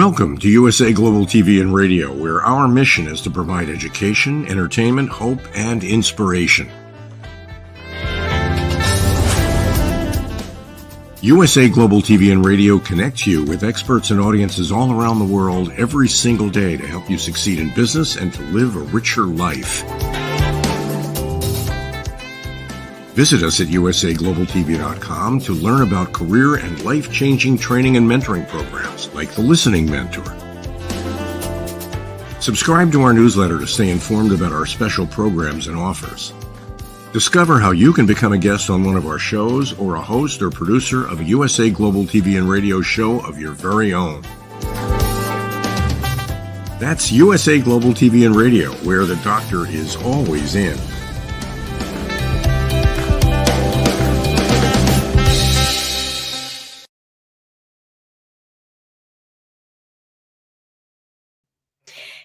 Welcome to USA Global TV and Radio, where our mission is to provide education, entertainment, hope, and inspiration. USA Global TV and Radio connects you with experts and audiences all around the world every single day to help you succeed in business and to live a richer life. Visit us at usaglobaltv.com to learn about career and life-changing training and mentoring programs like the Listening Mentor. Subscribe to our newsletter to stay informed about our special programs and offers. Discover how you can become a guest on one of our shows or a host or producer of a USA Global TV and Radio show of your very own. That's USA Global TV and Radio, where the doctor is always in.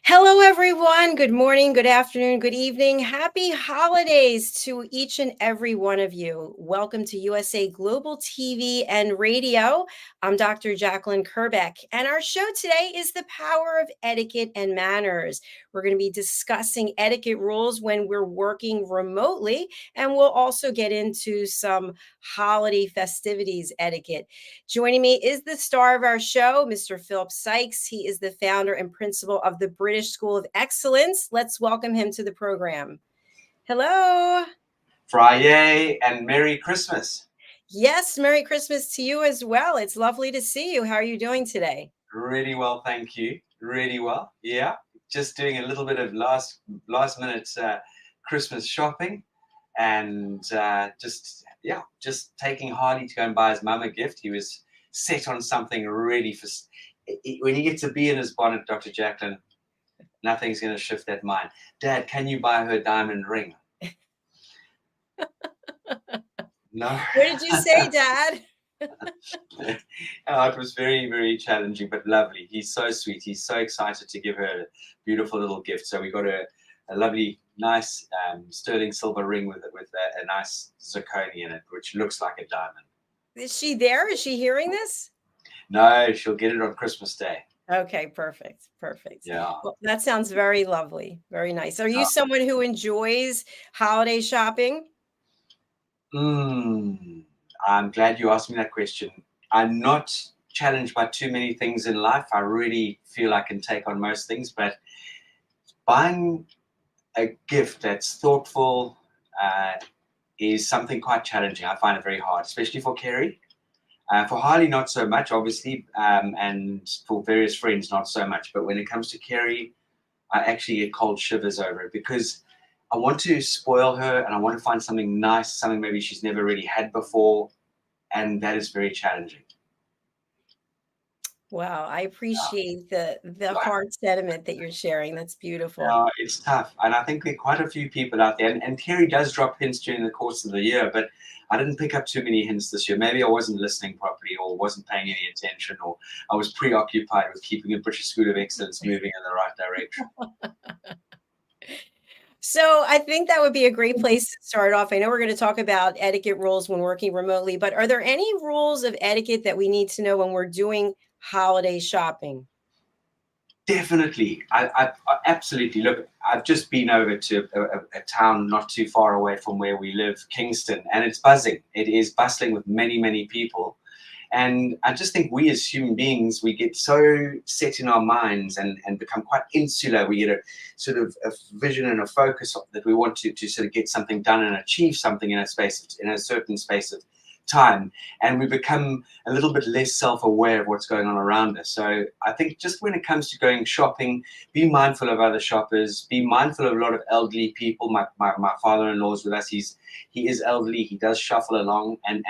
Hello, everyone. Good morning, good afternoon, good evening. Happy holidays to each and every one of you. Welcome to USA Global TV and Radio. I'm Dr. Jacalyn Kerbeck, and our show today is the power of etiquette and manners. We're going to be discussing etiquette rules when we're working remotely, and we'll also get into some holiday festivities etiquette. Joining me is the star of our show, Mr. Philip SYKES. He is the founder and principal of the British School of Excellence. Let's welcome him to the program. Hello. Friday and Merry Christmas. Yes, Merry Christmas to you as well. It's lovely to see you. How are you doing today? Really well, thank you. Really well. Yeah, just doing a little bit of last minute Christmas shopping, and just taking Harley to go and buy his mum a gift. He was set on something really for. When he gets a bee in his bonnet, Dr. Jacalyn, nothing's going to shift that mind. Dad, can you buy her a diamond ring? No. What did you say, Dad? It was very, very challenging, but lovely. He's so sweet. He's so excited to give her a beautiful little gift. So we got a lovely, nice sterling silver ring with a nice zirconia in it, which looks like a diamond. Is she there? Is she hearing this? No, she'll get it on Christmas Day. Okay, perfect. Yeah. Well, that sounds very lovely. Very nice. Are you someone who enjoys holiday shopping? I'm glad you asked me that question. I'm not challenged by too many things in life. I really feel I can take on most things, but buying a gift that's thoughtful is something quite challenging. I find it very hard, especially for Kerry. For Harley, not so much, obviously, and for various friends, not so much. But when it comes to Kerry, I actually get cold shivers over it because I want to spoil her and I want to find something nice, something maybe she's never really had before, and that is very challenging. Wow, I appreciate the hard sentiment that you're sharing. That's beautiful. It's tough, and I think there are quite a few people out there, and Kerry does drop hints during the course of the year, but I didn't pick up too many hints this year. Maybe I wasn't listening properly or wasn't paying any attention, or I was preoccupied with keeping the British School of Excellence moving in the right direction. So I think that would be a great place to start off. I know we're going to talk about etiquette rules when working remotely, but are there any rules of etiquette that we need to know when we're doing holiday shopping? Definitely. I absolutely. Look, I've just been over to a town not too far away from where we live, Kingston, and it's buzzing. It is bustling with many, many people. And I just think we as human beings, we get so set in our minds and become quite insular. We get a sort of a vision and a focus that we want to sort of get something done and achieve something in a certain space of time, and we become a little bit less self-aware of what's going on around us. So I think just when it comes to going shopping, be mindful of other shoppers, be mindful of a lot of elderly people. My father-in-law's with us. He is elderly. He does shuffle along, and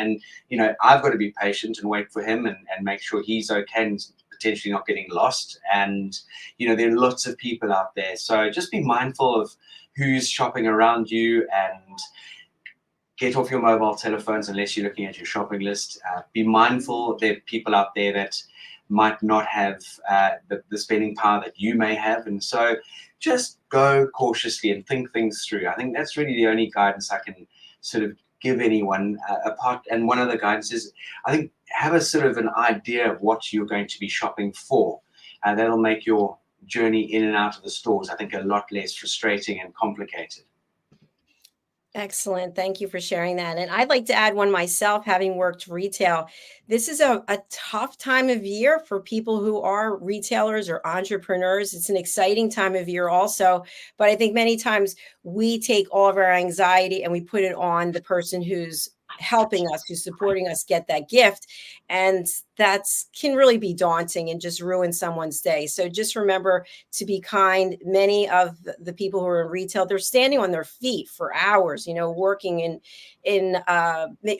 I've got to be patient and wait for him and make sure he's okay and potentially not getting lost. And there are lots of people out there, so just be mindful of who's shopping around you and get off your mobile telephones unless you're looking at your shopping list. Be mindful there are people out there that might not have the spending power that you may have. And so just go cautiously and think things through. I think that's really the only guidance I can sort of give anyone apart. And one of the guidance is, I think, have a sort of an idea of what you're going to be shopping for. that'll make your journey in and out of the stores, I think, a lot less frustrating and complicated. Excellent. Thank you for sharing that. And I'd like to add one myself, having worked retail. This is a tough time of year for people who are retailers or entrepreneurs. It's an exciting time of year also. But I think many times we take all of our anxiety and we put it on the person who's helping us, who's supporting us get that gift. And that's can really be daunting and just ruin someone's day. So just remember to be kind. Many of the people who are in retail, they're standing on their feet for hours, working in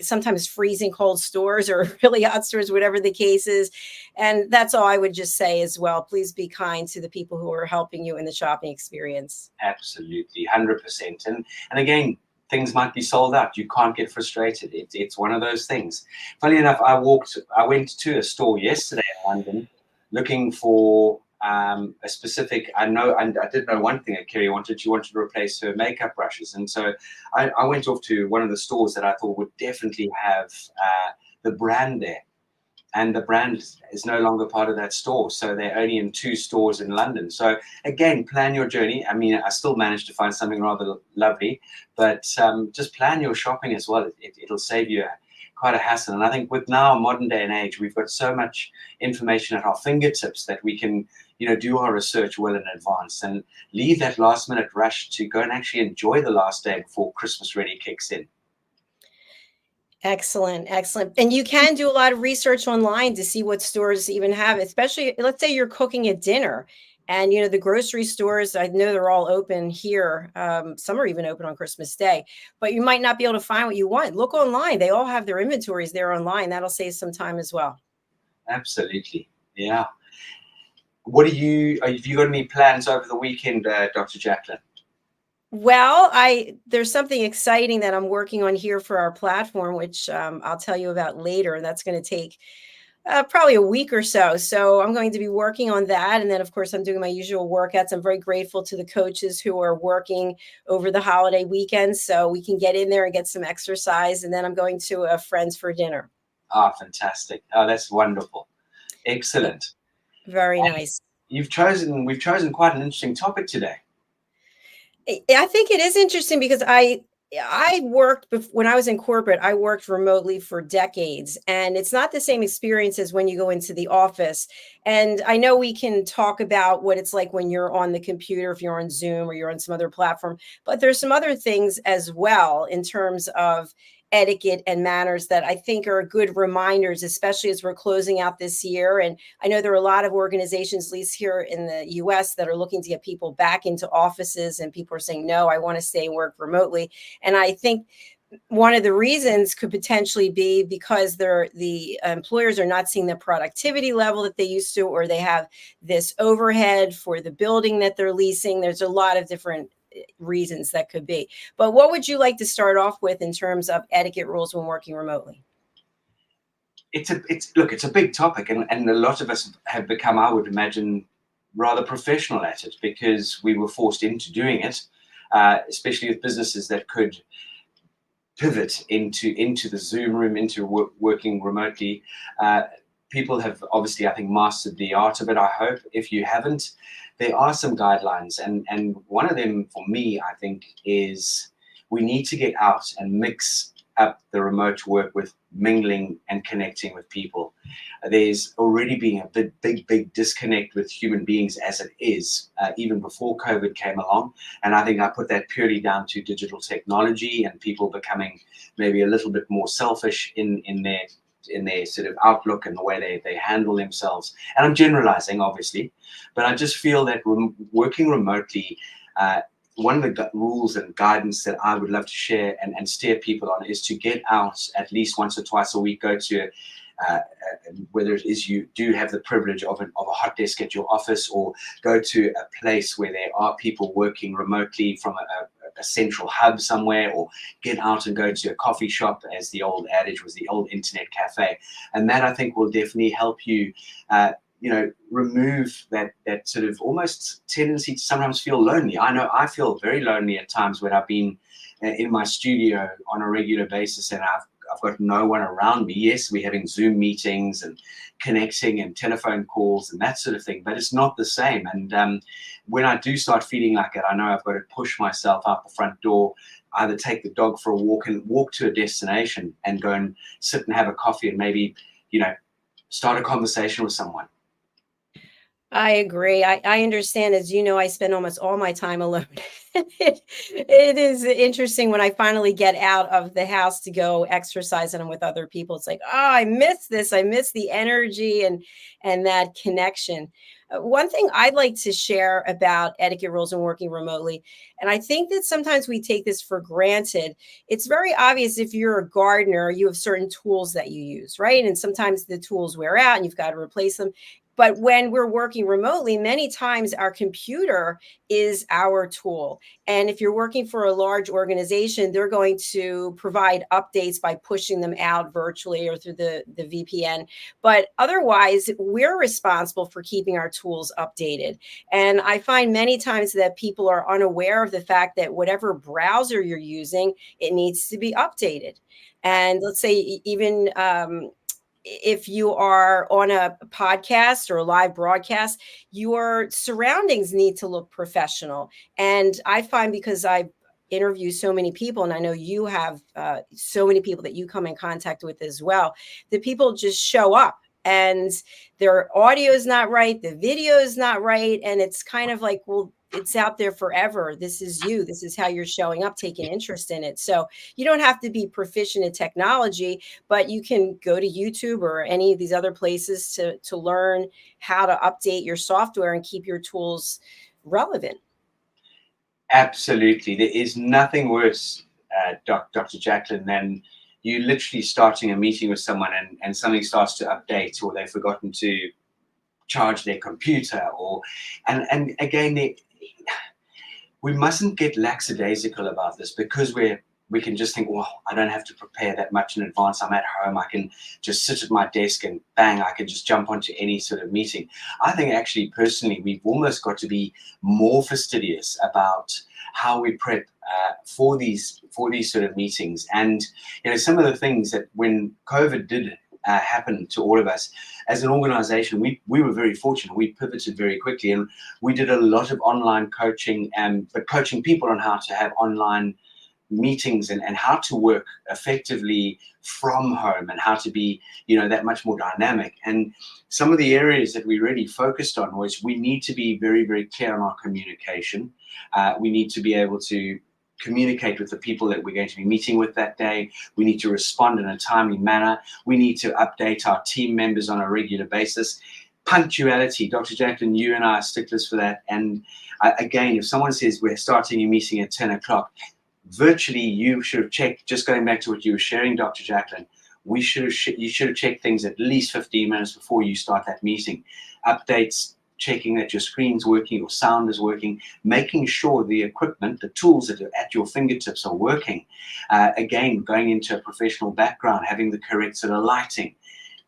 sometimes freezing cold stores or really hot stores, whatever the case is. And that's all I would just say as well. Please be kind to the people who are helping you in the shopping experience. Absolutely, 100%. And again, things might be sold out. You can't get frustrated. It's one of those things. Funny enough, I went to a store yesterday in London looking for a specific, I did know one thing that Kerry wanted. She wanted to replace her makeup brushes. And so I went off to one of the stores that I thought would definitely have the brand there. And the brand is no longer part of that store. So they're only in 2 stores in London. So again, plan your journey. I mean, I still managed to find something rather lovely, but just plan your shopping as well. It'll save you quite a hassle. And I think with now modern day and age, we've got so much information at our fingertips that we can, do our research well in advance and leave that last minute rush to go and actually enjoy the last day before Christmas really kicks in. Excellent, excellent. And you can do a lot of research online to see what stores even have, especially let's say you're cooking a dinner and the grocery stores, I know they're all open here. Some are even open on Christmas Day, but you might not be able to find what you want. Look online. They all have their inventories there online. That'll save some time as well. Absolutely. Yeah. Have you got any plans over the weekend, Dr. Jacalyn? Well, there's something exciting that I'm working on here for our platform, which I'll tell you about later. That's going to take probably a week or so. So I'm going to be working on that. And then, of course, I'm doing my usual workouts. I'm very grateful to the coaches who are working over the holiday weekend so we can get in there and get some exercise. And then I'm going to a friend's for dinner. Ah, fantastic. Oh, that's wonderful. Excellent. Very nice. We've chosen quite an interesting topic today. I think it is interesting because I worked when I was in corporate, I worked remotely for decades, and it's not the same experience as when you go into the office. And I know we can talk about what it's like when you're on the computer, if you're on Zoom or you're on some other platform, but there's some other things as well in terms of etiquette and manners that I think are good reminders, especially as we're closing out this year. And I know there are a lot of organizations, at least here in the US, that are looking to get people back into offices, and people are saying, no, I want to stay and work remotely. And I think one of the reasons could potentially be because the employers are not seeing the productivity level that they used to, or they have this overhead for the building that they're leasing. There's a lot of different reasons that could be. But what would you like to start off with in terms of etiquette rules when working remotely? It's a big topic, and a lot of us have become, I would imagine, rather professional at it because we were forced into doing it, especially with businesses that could pivot into the Zoom room, into working remotely. People have obviously, I think, mastered the art of it, I hope. If you haven't, there are some guidelines. And one of them for me, I think, is we need to get out and mix up the remote work with mingling and connecting with people. There's already been a big disconnect with human beings as it is, even before COVID came along. And I think I put that purely down to digital technology and people becoming maybe a little bit more selfish in their sort of outlook and the way they handle themselves. And I'm generalizing, obviously, but I just feel that working remotely, one of the rules and guidance that I would love to share and steer people on is to get out at least once or twice a week, go to whether it is you do have the privilege of a hot desk at your office, or go to a place where there are people working remotely from a central hub somewhere, or get out and go to a coffee shop, as the old adage was, the old internet cafe. And that, I think, will definitely help you remove that sort of almost tendency to sometimes feel lonely. I know I feel very lonely at times when I've been in my studio on a regular basis, and I've got no one around me. Yes, we're having Zoom meetings and connecting and telephone calls and that sort of thing, but it's not the same. And when I do start feeling like it, I know I've got to push myself out the front door, either take the dog for a walk and walk to a destination and go and sit and have a coffee and maybe, start a conversation with someone. I agree. I understand. As you know, I spend almost all my time alone. It is interesting when I finally get out of the house to go exercise and I'm with other people. It's like, oh, I miss this. I miss the energy and that connection. One thing I'd like to share about etiquette rules and working remotely, and I think that sometimes we take this for granted. It's very obvious if you're a gardener, you have certain tools that you use, right? And sometimes the tools wear out and you've got to replace them. But when we're working remotely, many times our computer is our tool. And if you're working for a large organization, they're going to provide updates by pushing them out virtually or through the VPN. But otherwise, we're responsible for keeping our tools updated. And I find many times that people are unaware of the fact that whatever browser you're using, it needs to be updated. And let's say even if you are on a podcast or a live broadcast, your surroundings need to look professional. And I find, because I interview so many people, and I know you have so many people that you come in contact with as well, that people just show up and their audio is not right, the video is not right. And it's kind of like, well, it's out there forever. This is you. This is how you're showing up, taking interest in it. So you don't have to be proficient in technology, but you can go to YouTube or any of these other places to learn how to update your software and keep your tools relevant. Absolutely. There is nothing worse, Dr. Jacalyn, than you literally starting a meeting with someone and something starts to update, or they've forgotten to charge their computer, and again, we mustn't get lackadaisical about this, because we can just think, well, I don't have to prepare that much in advance. I'm at home. I can just sit at my desk and bang, I can just jump onto any sort of meeting. I think actually, personally, we've almost got to be more fastidious about how we prep for these sort of meetings. And some of the things that when COVID did happen to all of us as an organization, we were very fortunate. We pivoted very quickly, and we did a lot of online coaching, but coaching people on how to have online meetings and how to work effectively from home and how to be that much more dynamic. And some of the areas that we really focused on was, we need to be very, very clear on our communication. We need to be able to communicate with the people that we're going to be meeting with that day. We need to respond in a timely manner. We need to update our team members on a regular basis. Punctuality, Dr. Jacalyn, you and I are sticklers for that. And again, if someone says we're starting a meeting at 10 o'clock, virtually you should have checked, just going back to what you were sharing, Dr. Jacalyn, you should have checked things at least 15 minutes before you start that meeting. Updates, checking that your screen's working, your sound is working, making sure the equipment, the tools that are at your fingertips are working. Again, going into a professional background, having the correct sort of lighting,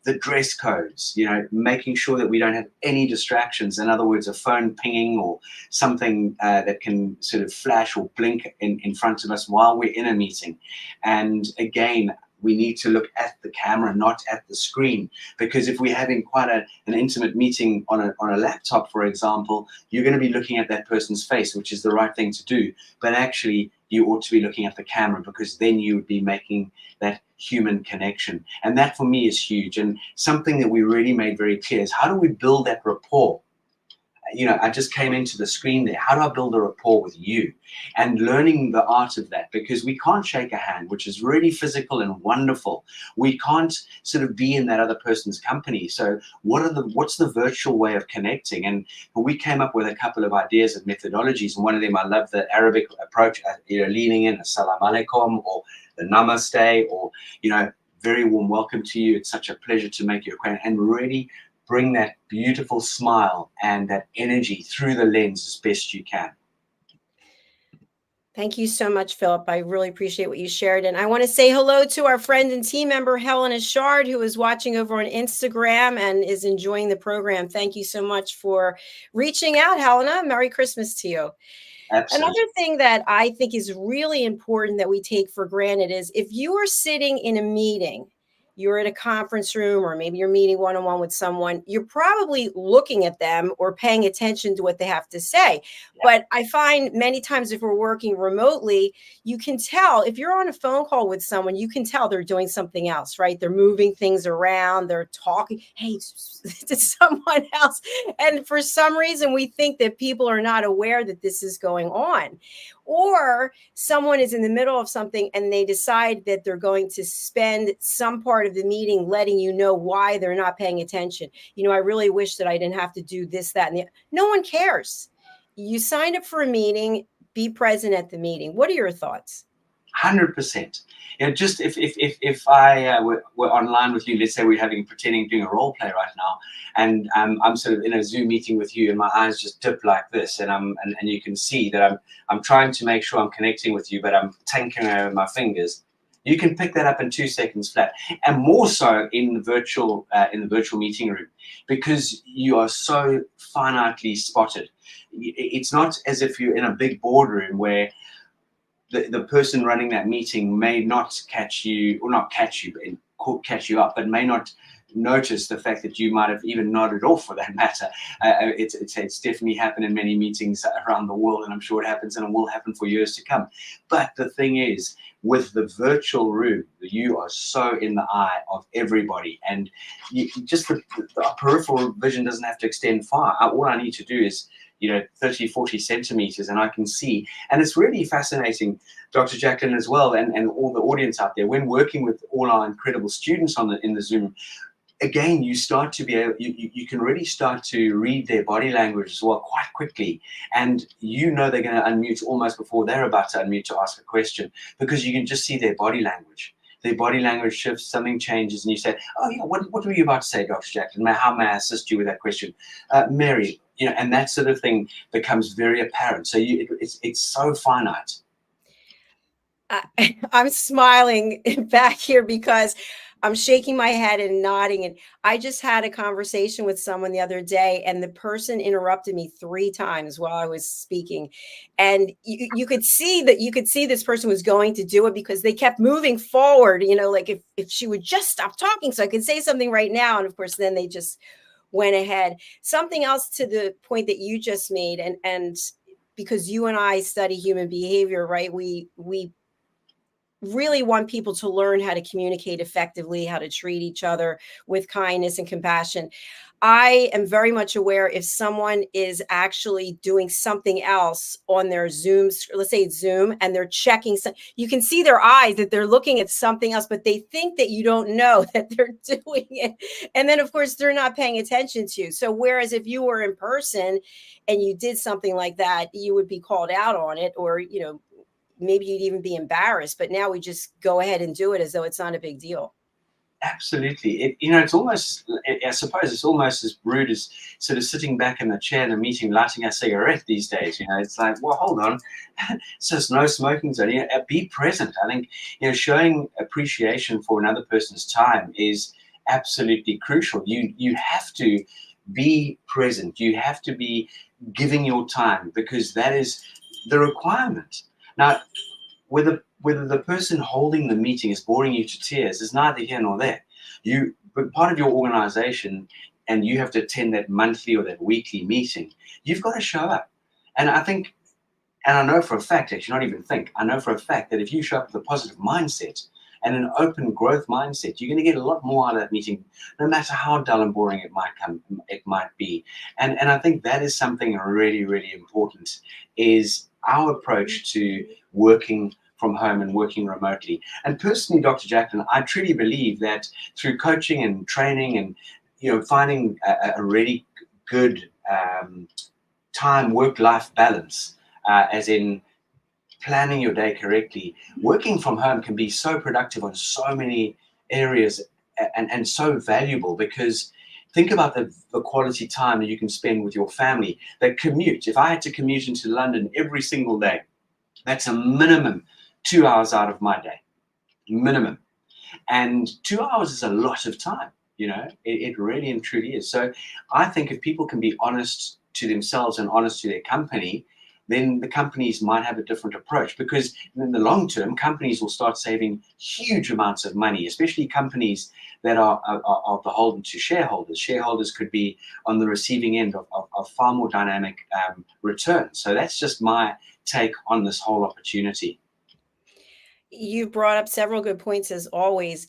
the dress codes, making sure that we don't have any distractions. In other words, a phone pinging or something that can sort of flash or blink in front of us while we're in a meeting. And again, we need to look at the camera, not at the screen, because if we're having quite an intimate meeting on a laptop, for example, you're going to be looking at that person's face, which is the right thing to do. But actually, you ought to be looking at the camera, because then you would be making that human connection. And that for me is huge. And something that we really made very clear is, how do we build that rapport? I just came into the screen there. How do I build a rapport with you? And learning the art of that, because we can't shake a hand, which is really physical and wonderful. We can't sort of be in that other person's company. So what's the virtual way of connecting? And we came up with a couple of ideas and methodologies. And one of them, I love the Arabic approach, leaning in, assalamu alaikum, or the namaste, or, very warm welcome to you. It's such a pleasure to make you acquainted, and really bring that beautiful smile and that energy through the lens as best you can. Thank you so much, Philip. I really appreciate what you shared. And I want to say hello to our friend and team member, Helen Ashard, who is watching over on Instagram and is enjoying the program. Thank you so much for reaching out, Helena. Merry Christmas to you. Absolutely. Another thing that I think is really important that we take for granted is if you are sitting in a meeting, you're at a conference room, or maybe you're meeting one-on-one with someone, you're probably looking at them or paying attention to what they have to say. Yeah. But I find many times if we're working remotely, you can tell if you're on a phone call with someone, you can tell they're doing something else, right? They're moving things around, they're talking, hey, to someone else. And for some reason, we think that people are not aware that this is going on. Or someone is in the middle of something and they decide that they're going to spend some part of the meeting letting you know why they're not paying attention. You know, I really wish that I didn't have to do this, that, and the. No one cares. You signed up for a meeting, be present at the meeting. What are your thoughts? 100%. You know, just if I were online with you, let's say we're pretending doing a role play right now, and I'm sort of in a Zoom meeting with you, and my eyes just dip like this, and you can see that I'm trying to make sure I'm connecting with you, but I'm tinkering with my fingers. You can pick that up in 2 seconds flat, and more so in the virtual meeting room, because you are so finitely spotted. It's not as if you're in a big boardroom where the person running that meeting may not catch you, or not catch you, but catch you up, but may not notice the fact that you might have even nodded off, for that matter. It's definitely happened in many meetings around the world, and I'm sure it happens and it will happen for years to come. But the thing is, with the virtual room, you are so in the eye of everybody, and the peripheral vision doesn't have to extend far. All I need to do is 30, 40 centimeters, and I can see. And it's really fascinating, Dr. Jacalyn, as well, and all the audience out there, when working with all our incredible students in the Zoom, again, you start to be able, you can really start to read their body language as well quite quickly. And they're going to unmute almost before they're about to unmute to ask a question, because you can just see their body language. Their body language shifts, something changes, and you say, oh yeah, what were you about to say, Dr. Jacalyn? How may I assist you with that question? Mary, and that sort of thing becomes very apparent. So it's so finite. I'm smiling back here because I'm shaking my head and nodding. And I just had a conversation with someone the other day, and the person interrupted me 3 times while I was speaking. And you could see this person was going to do it because they kept moving forward, like if she would just stop talking so I could say something right now. And of course, then they just went ahead. Something else to the point that you just made, and because you and I study human behavior, right? We really want people to learn how to communicate effectively, how to treat each other with kindness and compassion. I am very much aware if someone is actually doing something else on their Zooms, let's say it's Zoom, and they're checking, you can see their eyes that they're looking at something else, but they think that you don't know that they're doing it. And then, of course, they're not paying attention to you. So whereas if you were in person and you did something like that, you would be called out on it, or, maybe you'd even be embarrassed, but now we just go ahead and do it as though it's not a big deal. Absolutely. It's almost, I suppose it's almost as rude as sort of sitting back in the chair in a meeting, lighting a cigarette these days. It's like, well, hold on. So it's no smoking zone. Be present. I think, showing appreciation for another person's time is absolutely crucial. You have to be present. You have to be giving your time, because that is the requirement. Now, whether the person holding the meeting is boring you to tears is neither here nor there. But part of your organization, and you have to attend that monthly or that weekly meeting, you've got to show up. And I think, and I know for a fact, actually, not even think, I know for a fact that if you show up with a positive mindset and an open growth mindset, you're going to get a lot more out of that meeting, no matter how dull and boring it might be. And I think that is something really, really important, is our approach to working from home and working remotely. And personally, Dr. Jacalyn, I truly believe that through coaching and training and finding a really good time work-life balance, as in planning your day correctly, working from home can be so productive on so many areas, and so valuable, because think about the quality time that you can spend with your family. That commute, if I had to commute into London every single day, that's a minimum 2 hours out of my day, minimum. And 2 hours is a lot of time, it really and truly is. So I think if people can be honest to themselves and honest to their company, then the companies might have a different approach, because in the long term, companies will start saving huge amounts of money, especially companies that are beholden to shareholders. Shareholders could be on the receiving end of far more dynamic returns. So that's just my take on this whole opportunity. You've brought up several good points as always.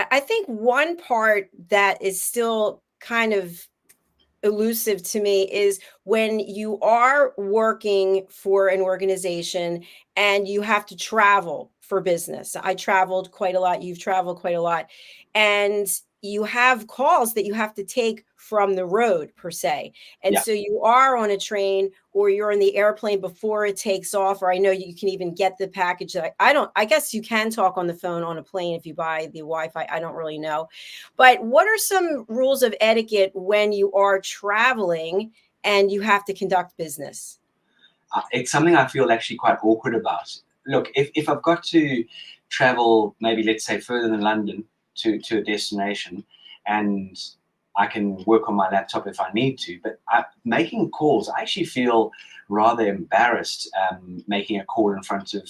I think one part that is still kind of elusive to me is when you are working for an organization and you have to travel for business. I traveled quite a lot. You've traveled quite a lot. And you have calls that you have to take from the road per se. And Yeah. so you are on a train or you're in the airplane before it takes off, or I know you can even get the package. I guess you can talk on the phone on a plane if you buy the Wi-Fi. I don't really know. But what are some rules of etiquette when you are traveling and you have to conduct business? It's something I feel actually quite awkward about. Look, if I've got to travel, maybe let's say further than London to a destination, and I can work on my laptop if I need to, but making calls, I actually feel rather embarrassed making a call in front of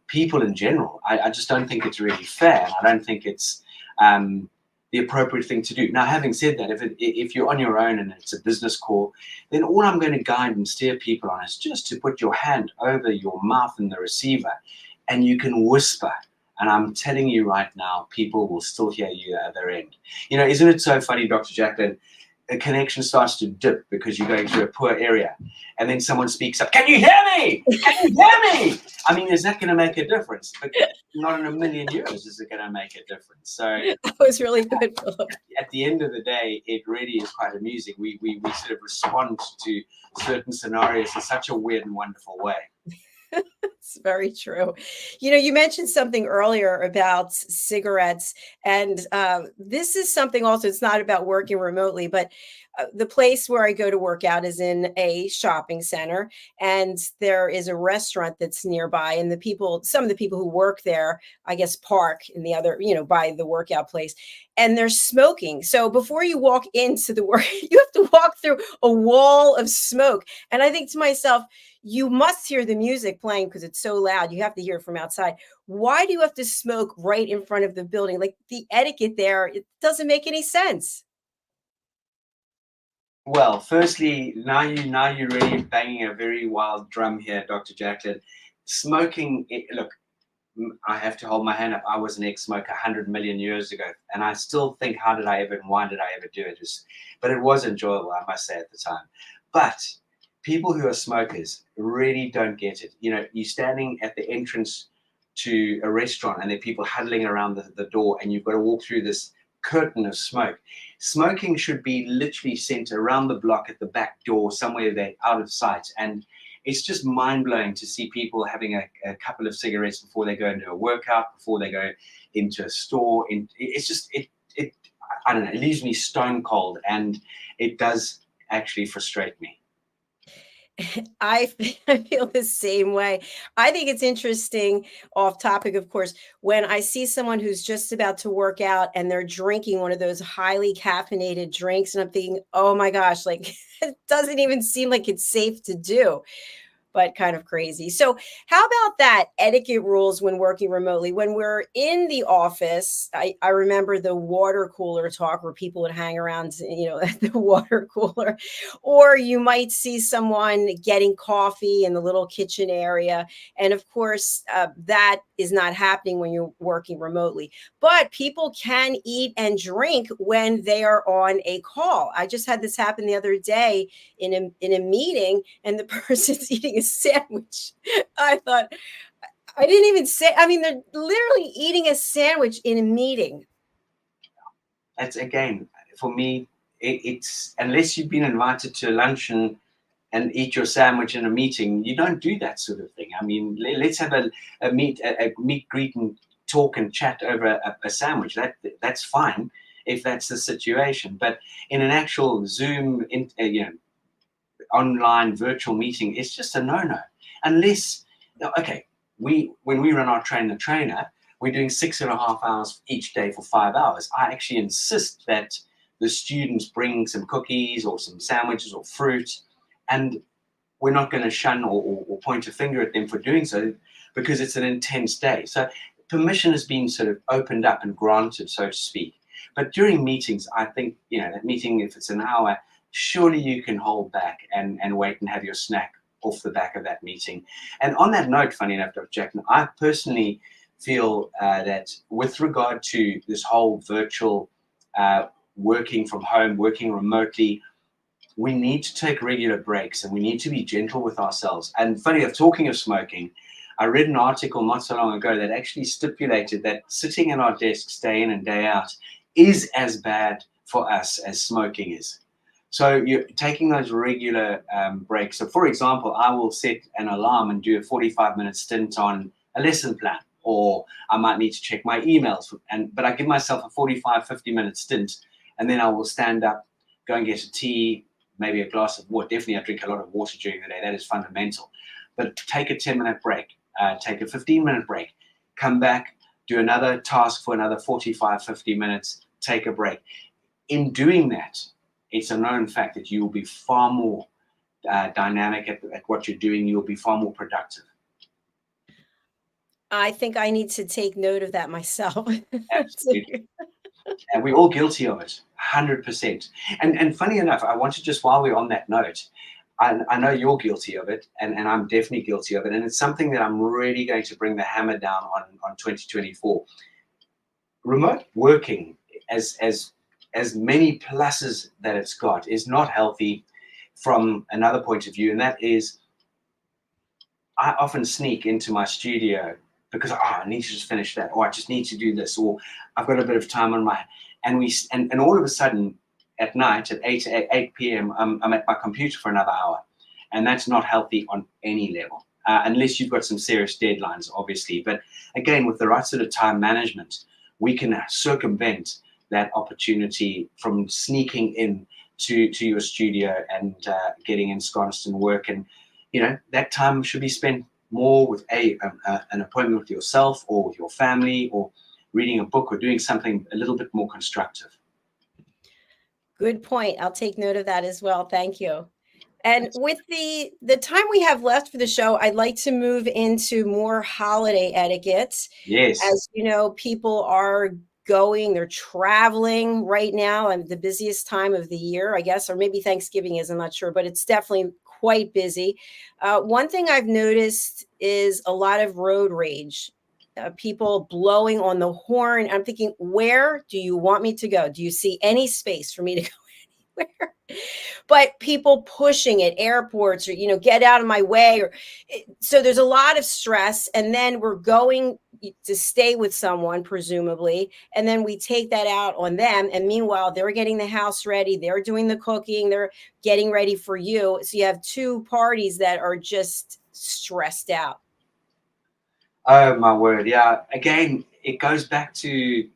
people in general. I just don't think it's really fair. I don't think it's the appropriate thing to do. Now, having said that, if you're on your own and it's a business call, then all I'm going to guide and steer people on is just to put your hand over your mouth in the receiver, and you can whisper. And I'm telling you right now, people will still hear you at the other end. You know, isn't it so funny, Dr. Jacalyn? A connection starts to dip because you're going through a poor area, and then someone speaks up, "Can you hear me? Can you hear me?" I mean, is that going to make a difference? But not in a million years is it going to make a difference. So That was really good, Philip. at the end of the day, it really is quite amusing. We sort of respond to certain scenarios in such a weird and wonderful way. It's very true. You know, you mentioned something earlier about cigarettes, and this is something also, it's not about working remotely, but the place where I go to work out is in a shopping center, and there is a restaurant that's nearby. And some of the people who work there, I guess, park in the other, by the workout place, and they're smoking. So before you walk into the work, you have to walk through a wall of smoke. And I think to myself, you must hear the music playing because it's so loud. You have to hear it from outside. Why do you have to smoke right in front of the building? Like, the etiquette there, it doesn't make any sense. Well, firstly, now you're really banging a very wild drum here, Dr. Jacalyn. Smoking, look, I have to hold my hand up. I was an ex-smoker 100 million years ago, and I still think, how did I ever and why did I ever do it? But it was enjoyable, I must say, at the time. But people who are smokers really don't get it. You know, you're standing at the entrance to a restaurant and there are people huddling around the door, and you've got to walk through this curtain of smoke. Smoking should be literally sent around the block at the back door, somewhere there out of sight. And it's just mind-blowing to see people having a couple of cigarettes before they go into a workout, before they go into a store. It's just, I don't know, it leaves me stone cold, and it does actually frustrate me. I feel the same way. I think it's interesting, off topic, of course, when I see someone who's just about to work out and they're drinking one of those highly caffeinated drinks, and I'm thinking, oh my gosh, like, it doesn't even seem like it's safe to do. But kind of crazy. So how about that etiquette rules when working remotely? When we're in the office, I remember the water cooler talk where people would hang around, at the water cooler, or you might see someone getting coffee in the little kitchen area. And of course, that is not happening when you're working remotely. But people can eat and drink when they are on a call. I just had this happen the other day in a meeting, and the person's eating a sandwich. I thought, I didn't even say, I mean, they're literally eating a sandwich in a meeting. That's, again, for me, it's unless you've been invited to a luncheon and eat your sandwich in a meeting, you don't do that sort of thing. I mean, let's have a meet, greet, and talk and chat over a sandwich. That's fine if that's the situation. But in an actual Zoom, online virtual meeting, it's just a no-no. Unless, okay, when we run our trainer, we're doing 6.5 hours each day for 5 hours. I actually insist that the students bring some cookies or some sandwiches or fruit. And we're not going to shun or point a finger at them for doing so, because it's an intense day. So permission has been sort of opened up and granted, so to speak. But during meetings, I think, that meeting, if it's an hour, surely you can hold back and wait and have your snack off the back of that meeting. And on that note, funny enough, Dr. Jacalyn, I personally feel that with regard to this whole virtual working from home, working remotely, we need to take regular breaks and we need to be gentle with ourselves. And funny enough, talking of smoking, I read an article not so long ago that actually stipulated that sitting at our desks day in and day out is as bad for us as smoking is. So you're taking those regular breaks. So for example, I will set an alarm and do a 45-minute stint on a lesson plan, or I might need to check my emails. But I give myself a 45-50-minute stint, and then I will stand up, go and get a tea, maybe a glass of water. Definitely I drink a lot of water during the day. That is fundamental. But take a 10-minute break, take a 15-minute break, come back, do another task for another 45, 50 minutes, take a break. In doing that, it's a known fact that you will be far more dynamic at what you're doing. You'll be far more productive. I think I need to take note of that myself. Absolutely. And we're all guilty of it, 100%. And funny enough, I want to just, while we're on that note, I know you're guilty of it, and I'm definitely guilty of it. And it's something that I'm really going to bring the hammer down on 2024. Remote working, as many pluses that it's got, is not healthy from another point of view. And that is, I often sneak into my studio because I need to just finish that, or I just need to do this, or I've got a bit of time on my, and all of a sudden at night at 8 p.m. I'm at my computer for another hour, and that's not healthy on any level, unless you've got some serious deadlines, obviously. But again, with the right sort of time management, we can circumvent that opportunity from sneaking in to your studio and getting ensconced in work. And that time should be spent more with an appointment with yourself or with your family, or reading a book, or doing something a little bit more constructive. Good point. I'll take note of that as well. Thank you. And with the time we have left for the show, I'd like to move into more holiday etiquette. Yes. As you know, people are they're traveling right now, and the busiest time of the year, I guess, or maybe Thanksgiving is, I'm not sure, but it's definitely quite busy. One thing I've noticed is a lot of road rage. People blowing on the horn. I'm thinking, where do you want me to go? Do you see any space for me to go anywhere? But people pushing at airports, or get out of my way, so there's a lot of stress. And then we're going to stay with someone, presumably, and then we take that out on them. And meanwhile, they're getting the house ready, they're doing the cooking, they're getting ready for you. So you have two parties that are just stressed out. Oh my word. Yeah. Again, it goes back to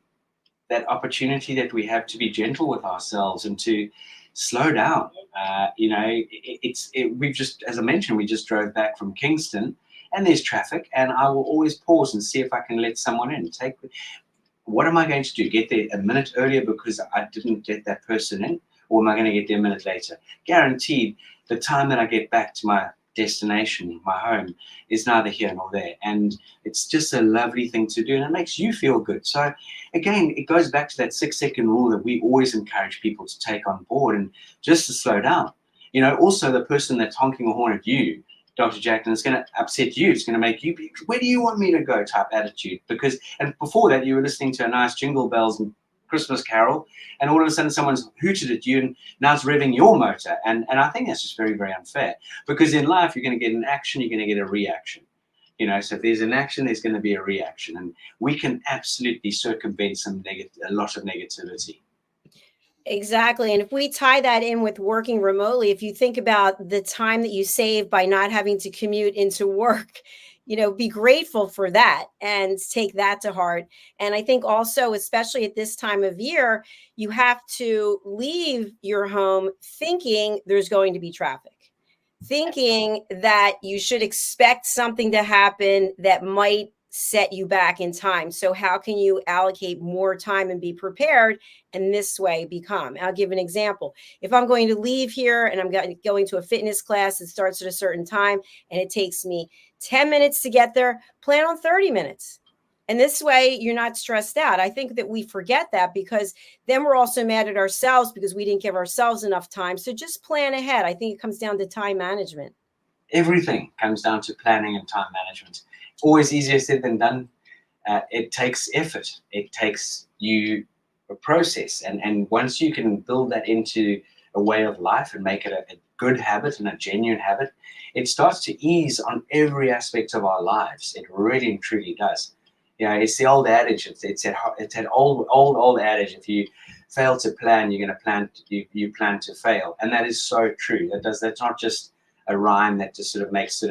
that opportunity that we have to be gentle with ourselves and to slow down. We've just, as I mentioned, we just drove back from Kingston, and there's traffic, and I will always pause and see if I can let someone in. What am I going to do? Get there a minute earlier because I didn't get that person in, or am I going to get there a minute later? Guaranteed, the time that I get back to my destination, my home, is neither here nor there. And it's just a lovely thing to do, and it makes you feel good. So again, it goes back to that 6-second rule that we always encourage people to take on board, and just to slow down. Also the person that's honking a horn at you, Dr. Jacalyn, is going to upset you. It's going to make you be, where do you want me to go type attitude. And before that, you were listening to a nice Jingle Bells and Christmas carol, and all of a sudden someone's hooted at you, and now it's revving your motor. And I think that's just very, very unfair, because in life you're going to get an action, you're going to get a reaction. So if there's an action, there's going to be a reaction, and we can absolutely circumvent a lot of negativity. Exactly. And if we tie that in with working remotely, if you think about the time that you save by not having to commute into work, be grateful for that and take that to heart. And I think also, especially at this time of year, you have to leave your home thinking there's going to be traffic, thinking that you should expect something to happen that might set you back in time. So how can you allocate more time and be prepared, and this way be calm? I'll give an example. If I'm going to leave here and I'm going to a fitness class that starts at a certain time and it takes me 10 minutes to get there, plan on 30 minutes. And this way you're not stressed out. I think that we forget that, because then we're also mad at ourselves because we didn't give ourselves enough time. So just plan ahead. I think it comes down to time management. Everything comes down to planning and time management. Always easier said than done. It takes effort. It takes you a process. And once you can build that into a way of life and make it a good habit and a genuine habit, it starts to ease on every aspect of our lives. It really and truly does. It's the old adage. It's an old adage. If you fail to plan, you're going to plan. You plan to fail, and that is so true. That's not just a rhyme that just sort of makes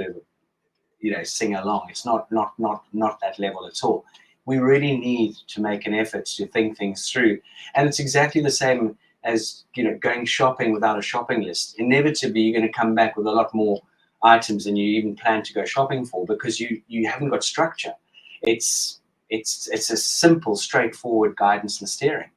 sing along. It's not that level at all. We really need to make an effort to think things through, and it's exactly the same as going shopping without a shopping list. Inevitably, you're going to come back with a lot more items than you even plan to go shopping for, because you haven't got structure. It's a simple, straightforward guidance and steering.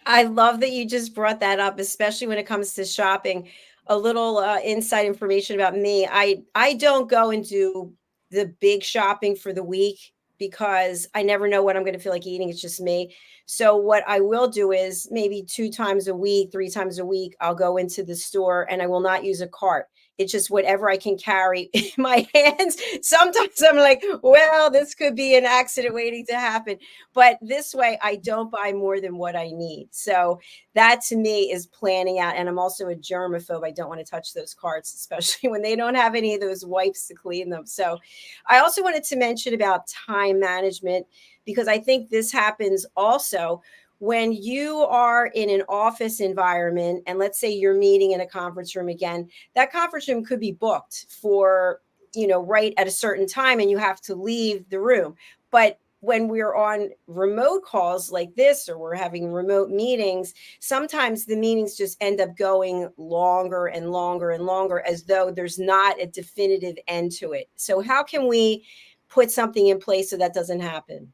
I love that you just brought that up, especially when it comes to shopping. A little inside information about me. I don't go and do the big shopping for the week because I never know what I'm going to feel like eating. It's just me. So what I will do is maybe 2 times a week, 3 times a week, I'll go into the store and I will not use a cart. It's just whatever I can carry in my hands. Sometimes I'm like, well, this could be an accident waiting to happen. But this way, I don't buy more than what I need. So that to me is planning out. And I'm also a germaphobe. I don't want to touch those carts, especially when they don't have any of those wipes to clean them. So I also wanted to mention about time management, because I think this happens also when you are in an office environment, and let's say you're meeting in a conference room again, that conference room could be booked for, right at a certain time, and you have to leave the room. But when we're on remote calls like this, or we're having remote meetings, sometimes the meetings just end up going longer and longer and longer, as though there's not a definitive end to it. So how can we put something in place so that doesn't happen?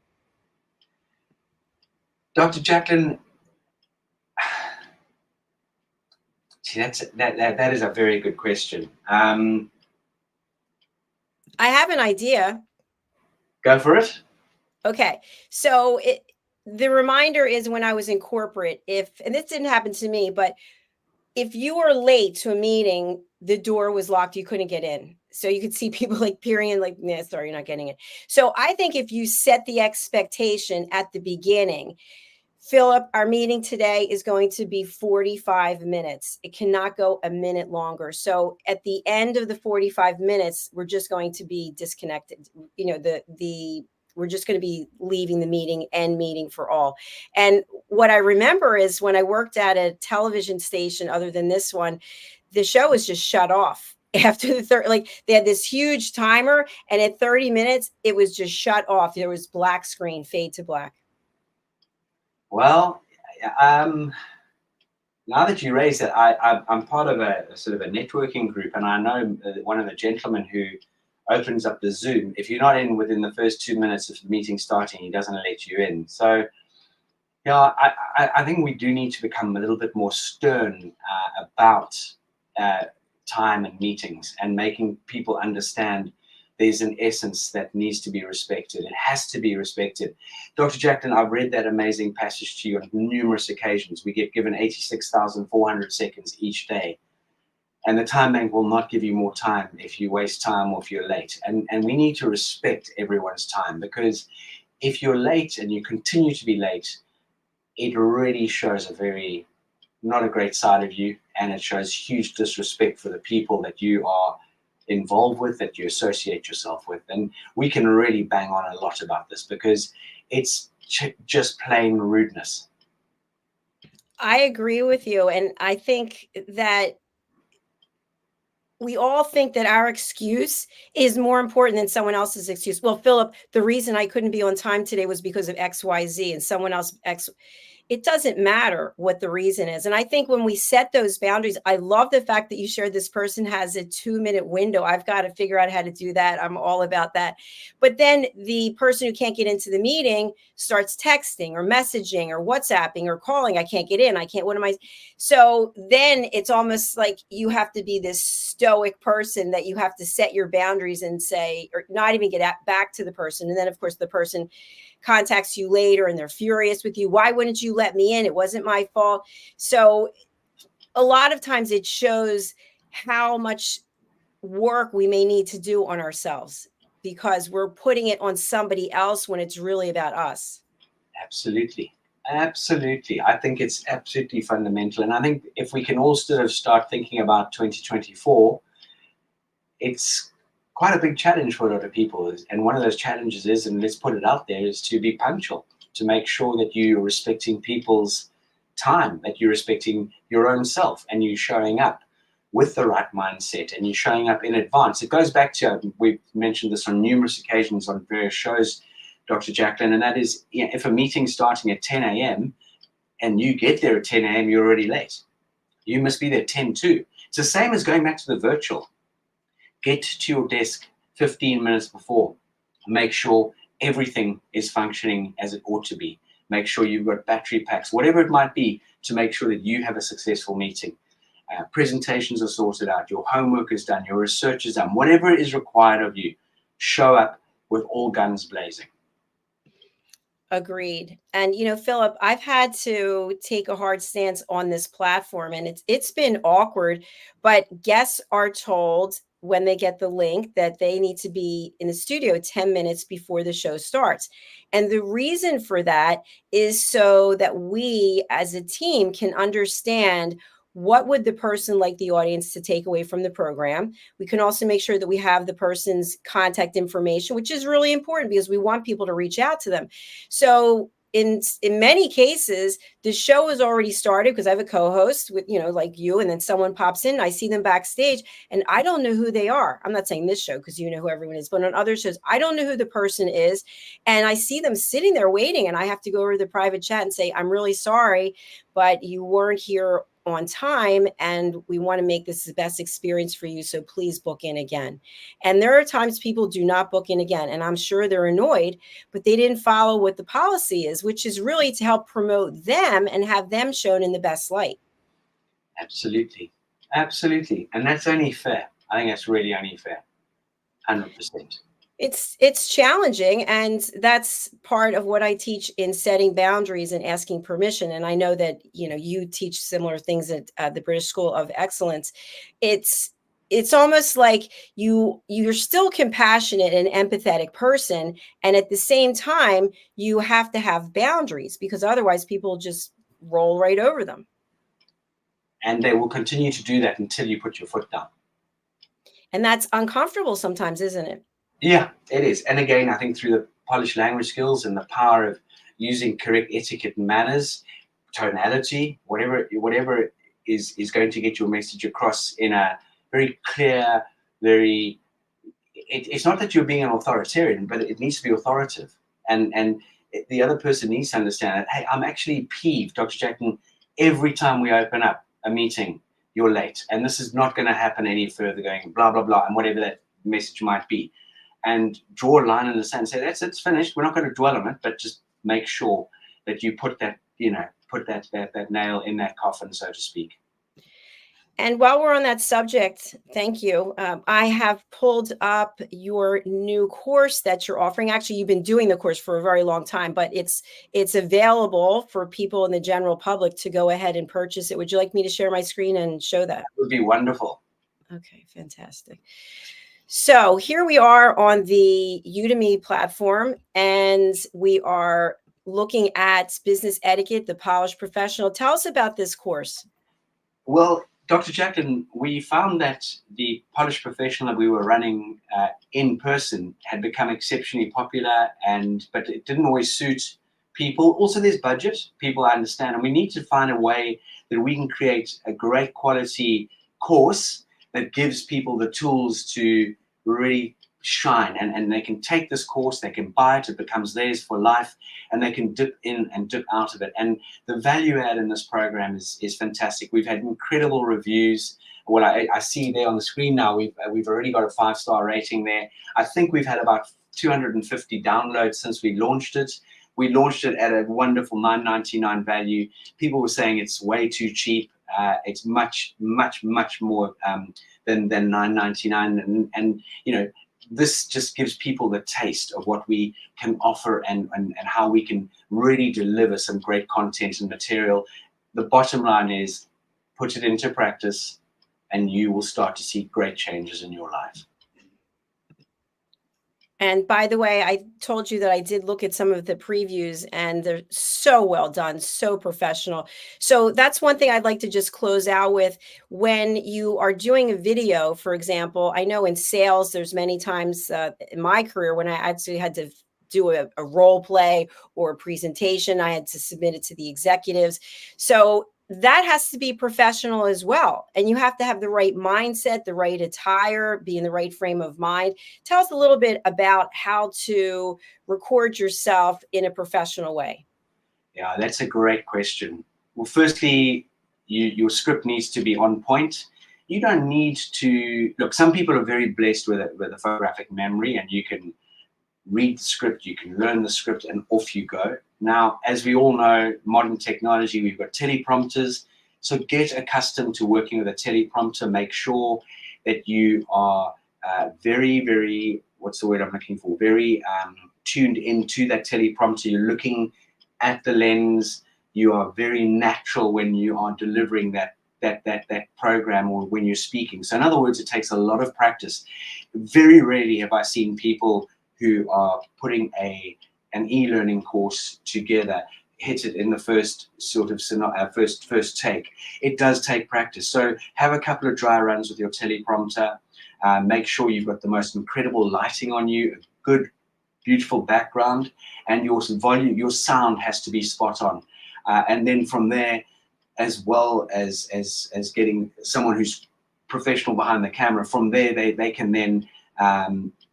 Dr. Jacalyn, see, that is a very good question. I have an idea. Go for it. Okay. So the reminder is when I was in corporate, and this didn't happen to me, but if you were late to a meeting, the door was locked, you couldn't get in. So you could see people like peering in, like, nah, sorry, you're not getting it. So I think if you set the expectation at the beginning, Philip, our meeting today is going to be 45 minutes. It cannot go a minute longer. So at the end of the 45 minutes, we're just going to be disconnected. We're just going to be leaving the meeting for all. And what I remember is when I worked at a television station, other than this one, the show was just shut off after the third. Like, they had this huge timer, and at 30 minutes, it was just shut off. There was black screen, fade to black. Well, now that you raise it, I'm part of a sort of a networking group, and I know one of the gentlemen who opens up the Zoom. If you're not in within the first 2 minutes of the meeting starting, he doesn't let you in. So, I think we do need to become a little bit more stern about time and meetings, and making people understand there's an essence that needs to be respected. It has to be respected. Dr. Jacalyn, I've read that amazing passage to you on numerous occasions. We get given 86,400 seconds each day. And the time bank will not give you more time if you waste time or if you're late. And we need to respect everyone's time, because if you're late and you continue to be late, it really shows not a great side of you, and it shows huge disrespect for the people that you are involved with, that you associate yourself with. And we can really bang on a lot about this, because it's just plain rudeness. I agree with you. And I think that we all think that our excuse is more important than someone else's excuse. Well, Philip, the reason I couldn't be on time today was because of XYZ, and someone else it doesn't matter what the reason is. And I think when we set those boundaries, I love the fact that you shared this person has a 2-minute window. I've got to figure out how to do that. I'm all about that. But then the person who can't get into the meeting starts texting or messaging or WhatsApping or calling. I can't get in. I can't, what am I? So then it's almost like you have to be this stoic person that you have to set your boundaries and say, or not even get back to the person. And then, of course, the person contacts you later and they're furious with you. Why wouldn't you let me in? It wasn't my fault. So a lot of times it shows how much work we may need to do on ourselves because we're putting it on somebody else when it's really about us. Absolutely. Absolutely. I think it's absolutely fundamental. And I think if we can all sort of start thinking about 2024, it's quite a big challenge for a lot of people. And one of those challenges is, and let's put it out there, is to be punctual, to make sure that you're respecting people's time, that you're respecting your own self, and you're showing up with the right mindset, and you're showing up in advance. It goes back to, we've mentioned this on numerous occasions on various shows, Dr. Jacalyn, and that is, if a meeting's starting at 10 a.m. and you get there at 10 a.m., you're already late. You must be there 10 too. It's the same as going back to the virtual. Get to your desk 15 minutes before. Make sure everything is functioning as it ought to be. Make sure you've got battery packs, whatever it might be, to make sure that you have a successful meeting. Presentations are sorted out, your homework is done, your research is done, whatever is required of you. Show up with all guns blazing. Agreed. And Philip, I've had to take a hard stance on this platform, and it's been awkward, but guests are told when they get the link that they need to be in the studio 10 minutes before the show starts. And the reason for that is so that we as a team can understand what would the person like the audience to take away from the program. We can also make sure that we have the person's contact information, which is really important because we want people to reach out to them. So in many cases, the show has already started because I have a co-host with, like you, and then someone pops in, I see them backstage and I don't know who they are. I'm not saying this show because you know who everyone is, but on other shows, I don't know who the person is. And I see them sitting there waiting and I have to go over to the private chat and say, I'm really sorry, but you weren't here on time and we want to make this the best experience for you. So please book in again. And there are times people do not book in again. And I'm sure they're annoyed, but they didn't follow what the policy is, which is really to help promote them and have them shown in the best light. Absolutely. Absolutely. And that's only fair. I think that's really only fair. 100%. It's challenging, and that's part of what I teach in setting boundaries and asking permission. And I know that you teach similar things at the British School of Excellence. It's almost like you're still compassionate and empathetic person, and at the same time you have to have boundaries because otherwise people just roll right over them. And they will continue to do that until you put your foot down. And that's uncomfortable sometimes, isn't it? Yeah, it is. And again, I think through the polished language skills and the power of using correct etiquette and manners, tonality, whatever is going to get your message across in a very clear, it's not that you're being an authoritarian, but it needs to be authoritative. And the other person needs to understand that, hey, I'm actually peeved, Dr. Jacalyn, every time we open up a meeting, you're late. And this is not going to happen any further going blah, blah, blah, and whatever that message might be. And draw a line in the sand and say, it's finished. We're not going to dwell on it, but just make sure that you put that, that nail in that coffin, so to speak. And while we're on that subject, thank you. I have pulled up your new course that you're offering. Actually, you've been doing the course for a very long time, but it's available for people in the general public to go ahead and purchase it. Would you like me to share my screen and show that? That would be wonderful. Okay, fantastic. So here we are on the Udemy platform, and we are looking at business etiquette, the polished professional. Tell us about this course. Well, Dr. Jacalyn, we found that the polished professional that we were running in person had become exceptionally popular, but it didn't always suit people. Also, there's budget. People understand, and we need to find a way that we can create a great quality course that gives people the tools to really shine, and they can take this course, they can buy it, it becomes theirs for life, and they can dip in and dip out of it. And the value add in this program is fantastic. We've had incredible reviews. Well, I see there on the screen now, we've already got a 5-star rating there. I think we've had about 250 downloads since we launched it. We launched it at a wonderful $9.99 value. People were saying it's way too cheap. It's much more than $9.99, and this just gives people the taste of what we can offer and how we can really deliver some great content and material. The bottom line is, put it into practice and you will start to see great changes in your life. And by the way, I told you that I did look at some of the previews, and they're so well done, so professional. So that's one thing I'd like to just close out with. When you are doing a video, for example, I know in sales, there's many times in my career when I actually had to do a role play or a presentation, I had to submit it to the executives. So that has to be professional as well. And you have to have the right mindset, the right attire, be in the right frame of mind. Tell us a little bit about how to record yourself in a professional way. Yeah, that's a great question. Well, firstly, your script needs to be on point. You don't need to, look, some people are very blessed with a photographic memory, and you can read the script, you can learn the script, and off you go. Now, as we all know, modern technology, we've got teleprompters. So get accustomed to working with a teleprompter. Make sure that you are very, what's the word I'm looking for? Very tuned into that teleprompter. You're looking at the lens. You are very natural when you are delivering that program or when you're speaking. So in other words, it takes a lot of practice. Very rarely have I seen people who are putting an e-learning course together hit it in the first sort of first take. It does take practice. So have a couple of dry runs with your teleprompter. Make sure you've got the most incredible lighting on you, a good, beautiful background, and your volume, your sound has to be spot on. And then from there, as well as getting someone who's professional behind the camera, from there they can then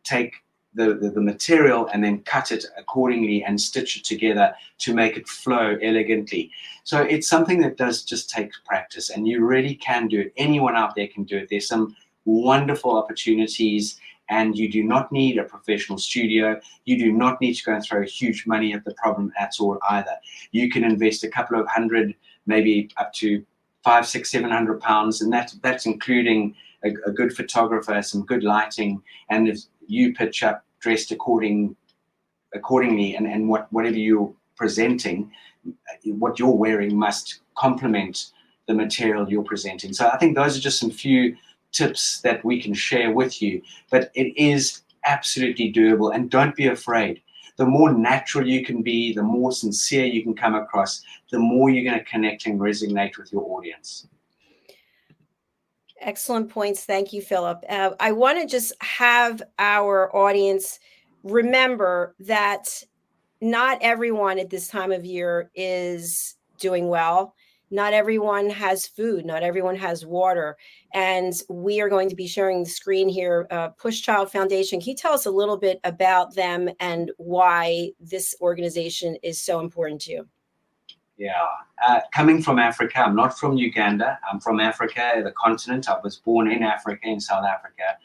take the material and then cut it accordingly and stitch it together to make it flow elegantly. So it's something that does just take practice, and you really can do it. Anyone out there can do it. There's some wonderful opportunities, and you do not need a professional studio. You do not need to go and throw huge money at the problem at all either. You can invest a couple of hundred, maybe up to £500, £600, £700, and that's including a good photographer, some good lighting, and if you pitch up dressed accordingly, and whatever you're presenting, what you're wearing must complement the material you're presenting. So I think those are just some few tips that we can share with you, but it is absolutely doable, and don't be afraid. The more natural you can be, the more sincere you can come across, the more you're going to connect and resonate with your audience. Excellent points. Thank you, Philip. I want to just have our audience remember that not everyone at this time of year is doing well. Not everyone has food. Not everyone has water. And we are going to be sharing the screen here. Push Child Foundation. Can you tell us a little bit about them and why this organization is so important to you? Yeah, coming from Africa, I'm not from Uganda. I'm from Africa, the continent. I was born in Africa, in South Africa.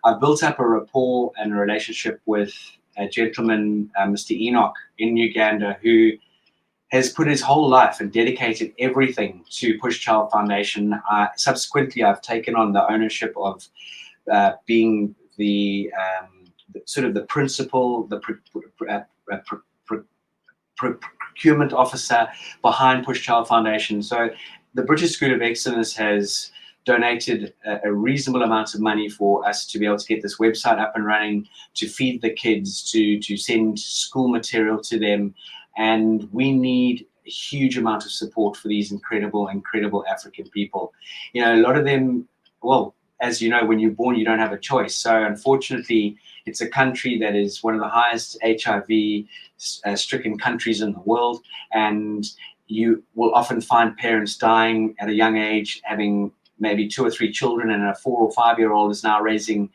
I've built up a rapport and a relationship with a gentleman, Mr. Enoch, in Uganda, who has put his whole life and dedicated everything to Push Child Foundation. Subsequently, I've taken on the ownership of being the sort of the principal, the procurement officer behind Push Child Foundation. So the British School of Excellence has donated a reasonable amount of money for us to be able to get this website up and running, to feed the kids, to send school material to them. And we need a huge amount of support for these incredible African people. You know, a lot of them, well, as you know, when you're born, you don't have a choice. So unfortunately, it's a country that is one of the highest HIV-stricken countries in the world. And you will often find parents dying at a young age, having maybe 2 or 3 children, and a 4 or 5 year old is now raising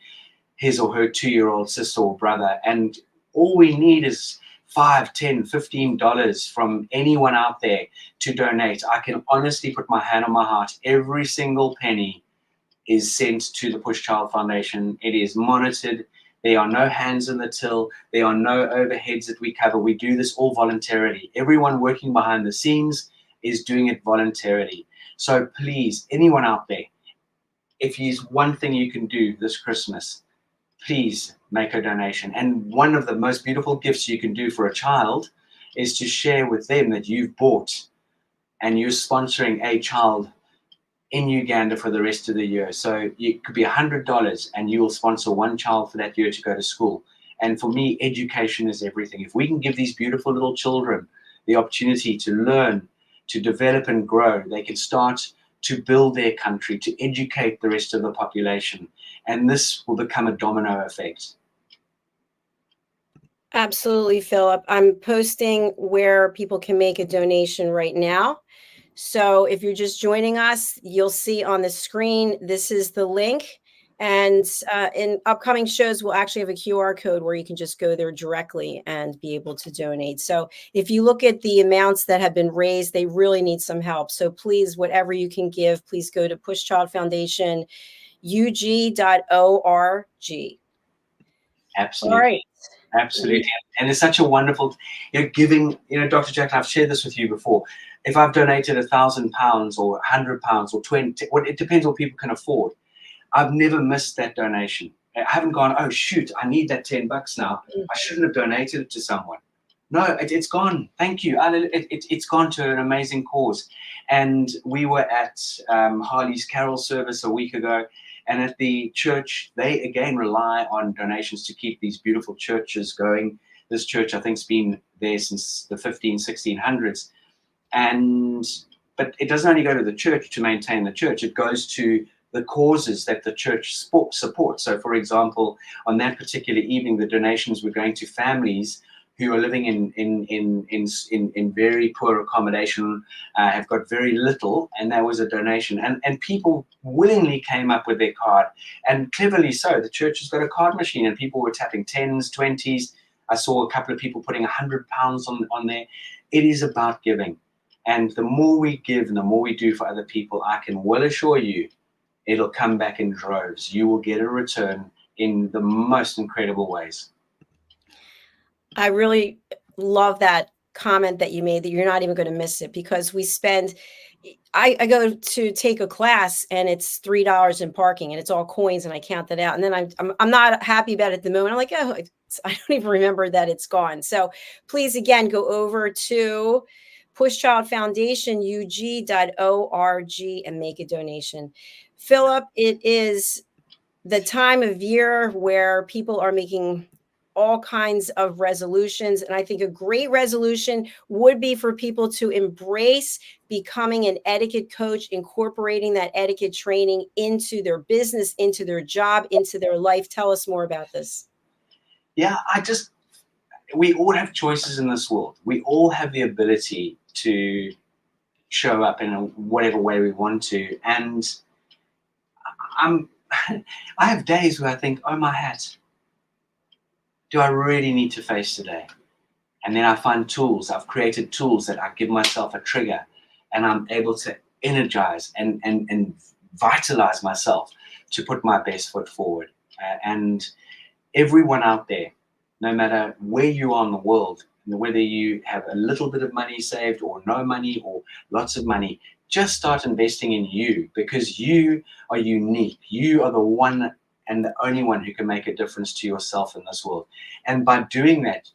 his or her 2-year-old sister or brother. And all we need is $5, $10, $15 from anyone out there to donate. I can honestly put my hand on my heart. Every single penny is sent to the Push Child Foundation. It is monitored. There are no hands in the till. There are no overheads that we cover. We do this all voluntarily. Everyone working behind the scenes is doing it voluntarily. So please, anyone out there, if there's one thing you can do this Christmas, please make a donation. And one of the most beautiful gifts you can do for a child is to share with them that you've bought and you're sponsoring a child in Uganda for the rest of the year. So it could be $100 and you will sponsor one child for that year to go to school. And for me, education is everything. If we can give these beautiful little children the opportunity to learn, to develop and grow, they can start to build their country, to educate the rest of the population. And this will become a domino effect. Absolutely, Philip. I'm posting where people can make a donation right now. So if you're just joining us, you'll see on the screen, this is the link. And in upcoming shows, we'll actually have a QR code where you can just go there directly and be able to donate. So if you look at the amounts that have been raised, they really need some help. So please, whatever you can give, please go to Push Child Foundation, ug.org. Absolutely. All right. Absolutely. And it's such a wonderful, giving, Dr. Jacalyn, I've shared this with you before. If I've donated £1,000 or £100 or 20, it depends what people can afford. I've never missed that donation. I haven't gone, oh shoot, I need that $10 now. I shouldn't have donated it to someone. No, it's gone. Thank you. It's gone to an amazing cause. And we were at Harley's Carol service a week ago. And at the church, they again rely on donations to keep these beautiful churches going. This church, I think, has been there since the 1600s. But it doesn't only go to the church to maintain the church. It goes to the causes that the church supports. So, for example, on that particular evening, the donations were going to families who are living in very poor accommodation, have got very little, and there was a donation. And people willingly came up with their card, and cleverly so. The church has got a card machine, and people were tapping 10s, 20s. I saw a couple of people putting £100 on there. It is about giving. And the more we give and the more we do for other people, I can well assure you, it'll come back in droves. You will get a return in the most incredible ways. I really love that comment that you made, that you're not even going to miss it, because we spend, I go to take a class and it's $3 in parking and it's all coins and I count that out. And then I'm not happy about it at the moment. I'm like, oh, I don't even remember that it's gone. So please, again, go over to Push Child Foundation, ug.org, and make a donation. Philip, it is the time of year where people are making all kinds of resolutions. And I think a great resolution would be for people to embrace becoming an etiquette coach, incorporating that etiquette training into their business, into their job, into their life. Tell us more about this. Yeah, we all have choices in this world. We all have the ability to show up in whatever way we want to. And I have days where I think, oh, my hat, do I really need to face today? And then I find tools. I've created tools that I give myself a trigger, and I'm able to energize and vitalize myself to put my best foot forward. And everyone out there, no matter where you are in the world, whether you have a little bit of money saved or no money or lots of money, just start investing in you, because you are unique. You are the one and the only one who can make a difference to yourself in this world. And by doing that,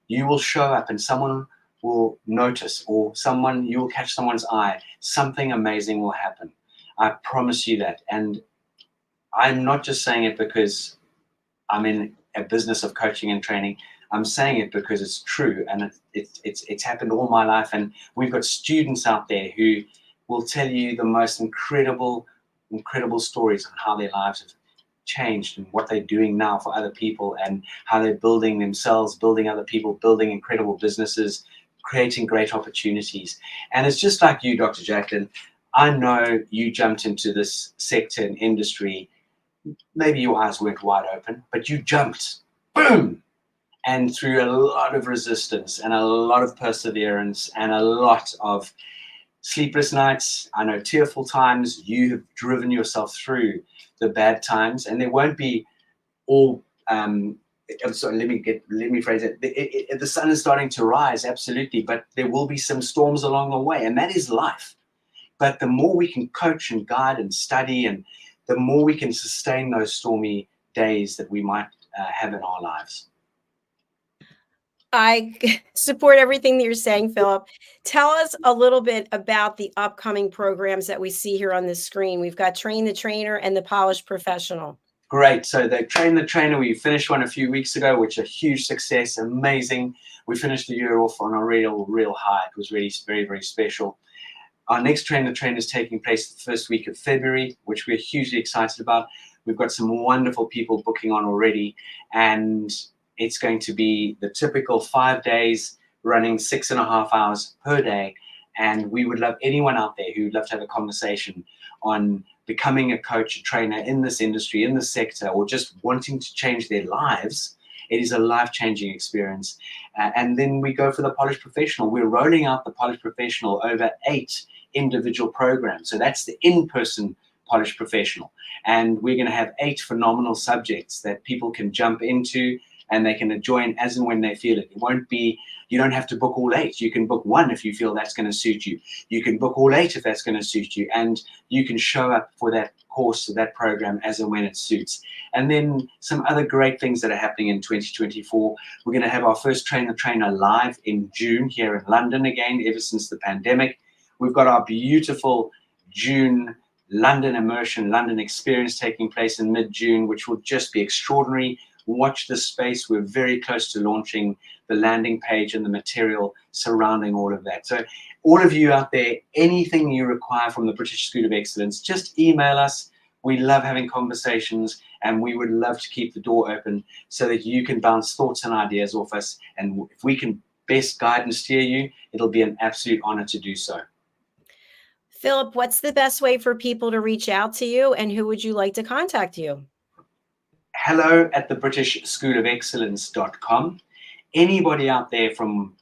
you will show up and someone will notice, or you will catch someone's eye. Something amazing will happen. I promise you that. And I'm not just saying it because I'm in a business of coaching and training. I'm saying it because it's true, and it's happened all my life. And we've got students out there who will tell you the most incredible stories on how their lives have changed and what they're doing now for other people, and how they're building themselves, building other people, building incredible businesses, creating great opportunities. And it's just like you, Dr. Jacalyn. I know you jumped into this sector and industry maybe your eyes weren't wide open, but you jumped, boom, and through a lot of resistance and a lot of perseverance and a lot of sleepless nights, I know tearful times, you have driven yourself through the bad times, and there won't be all I'm sorry, let me phrase it. The sun is starting to rise, absolutely, but there will be some storms along the way, and that is life. But the more we can coach and guide and study, and the more we can sustain those stormy days that we might have in our lives. I support everything that you're saying, Philip. Tell us a little bit about the upcoming programs that we see here on the screen. We've got Train the Trainer and the Polished Professional. Great. So the Train the Trainer, we finished one a few weeks ago, which is a huge success, amazing. We finished the year off on a real high. It was really very, very special. Our next Train the Trainer is taking place the first week of February, which we're hugely excited about. We've got some wonderful people booking on already, and it's going to be the typical 5 days running 6.5 hours per day. And we would love anyone out there who would love to have a conversation on becoming a coach, a trainer in this industry, in this sector, or just wanting to change their lives. It is a life-changing experience. And then we go for the Polished Professional. We're rolling out the Polished Professional over 8 individual programs. So that's the in-person Polished Professional. And we're going to have 8 phenomenal subjects that people can jump into, and they can join as and when they feel it. It won't be, you don't have to book all 8. You can book 1 if you feel that's going to suit you. You can book all 8 if that's going to suit you. And you can show up for that course, that program, as and when it suits. And then some other great things that are happening in 2024. We're going to have our first Train the Trainer live in June here in London again, ever since the pandemic. We've got our beautiful June London immersion, London experience taking place in mid-June, which will just be extraordinary. Watch this space. We're very close to launching the landing page and the material surrounding all of that. So all of you out there, anything you require from the British School of Excellence, just email us. We love having conversations, and we would love to keep the door open so that you can bounce thoughts and ideas off us. And if we can best guide and steer you, it'll be an absolute honor to do so. Philip, what's the best way for people to reach out to you, and who would you like to contact you? hello@thebritishschoolofexcellence.com. Anybody out there, from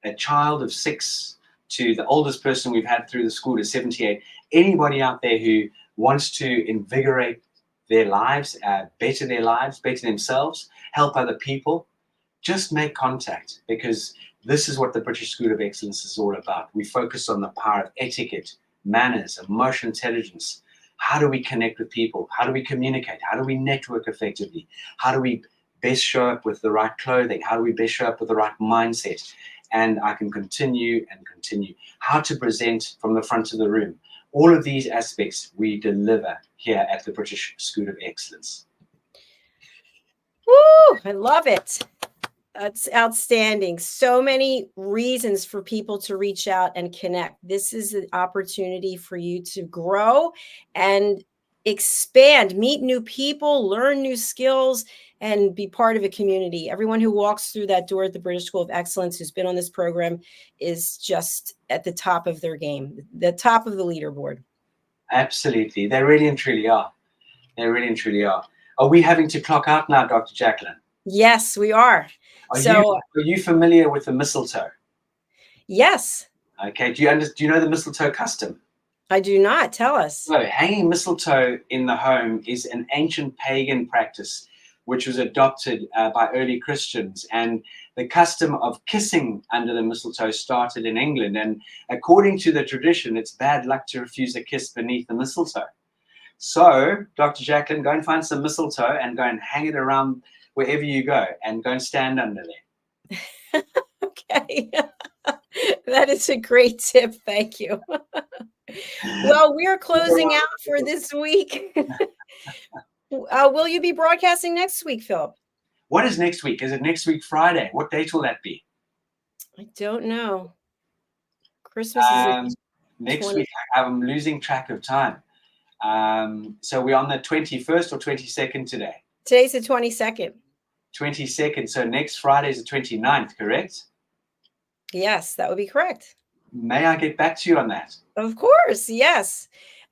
a child of 6 to the oldest person we've had through the school is 78, anybody out there who wants to invigorate their lives, better themselves, help other people, just make contact, because this is what the British School of Excellence is all about. We focus on the power of etiquette, manners, emotional intelligence. How do we connect with people? How do we communicate? How do we network effectively? How do we best show up with the right clothing? How do we best show up with the right mindset? And I can continue and continue. How to present from the front of the room. All of these aspects we deliver here at the British School of Excellence. Woo! I love it. That's outstanding. So many reasons for people to reach out and connect. This is an opportunity for you to grow and expand, meet new people, learn new skills, and be part of a community. Everyone who walks through that door at the British School of Excellence who's been on this program is just at the top of their game, the top of the leaderboard. Absolutely. They really and truly are. They really and truly are. Are we having to clock out now, Dr. Jacalyn? Yes, we are. Are you familiar with the mistletoe? Yes. Okay. Do you know the mistletoe custom? I do not. Tell us. So hanging mistletoe in the home is an ancient pagan practice which was adopted by early Christians. And the custom of kissing under the mistletoe started in England. And according to the tradition, it's bad luck to refuse a kiss beneath the mistletoe. So, Dr. Jacalyn, go and find some mistletoe and go and hang it around wherever you go, and go and stand under there. Okay. That is a great tip. Thank you. Well, we are closing out for this week. Will you be broadcasting next week, Philip? What is next week? Is it next week Friday? What date will that be? I don't know. Christmas is next week. I'm losing track of time. So we're on the 21st or 22nd today? Today's the 22nd. 22nd. So next Friday is the 29th, correct? Yes, that would be correct. May I get back to you on that? Of course. Yes,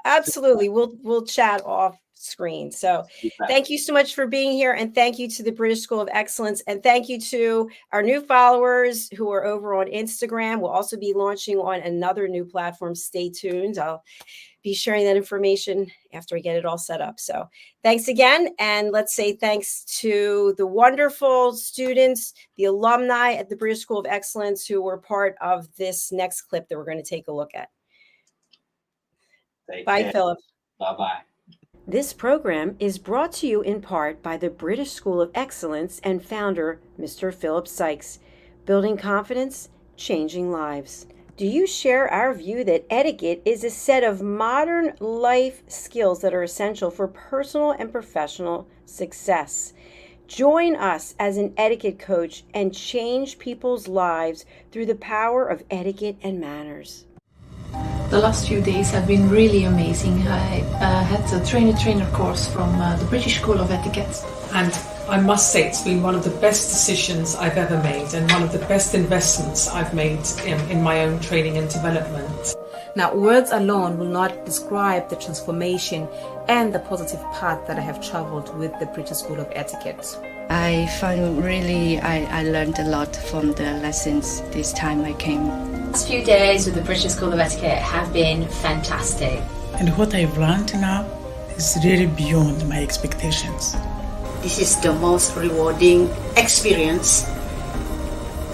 absolutely. We'll chat off screen. So Super. thank you so much for being here. And thank you to the British School of Excellence. And thank you to our new followers who are over on Instagram. We'll also be launching on another new platform. Stay tuned. I'll be sharing that information after I get it all set up. So thanks again. And let's say thanks to the wonderful students, the alumni at the British School of Excellence who were part of this next clip that we're going to take a look at. Bye, Philip. Bye-bye. This program is brought to you in part by the British School of Excellence and founder, Mr. Philip SYKES, building confidence, changing lives. Do you share our view that etiquette is a set of modern life skills that are essential for personal and professional success? Join us as an etiquette coach and change people's lives through the power of etiquette and manners. The last few days have been really amazing. I had a trainer course from the British School of Etiquette. And I must say it's been one of the best decisions I've ever made and one of the best investments I've made in my own training and development. Now, words alone will not describe the transformation and the positive path that I have traveled with the British School of Etiquette. I find I learned a lot from the lessons this time I came. The last few days with the British School of Etiquette have been fantastic. And what I've learned now is really beyond my expectations. This is the most rewarding experience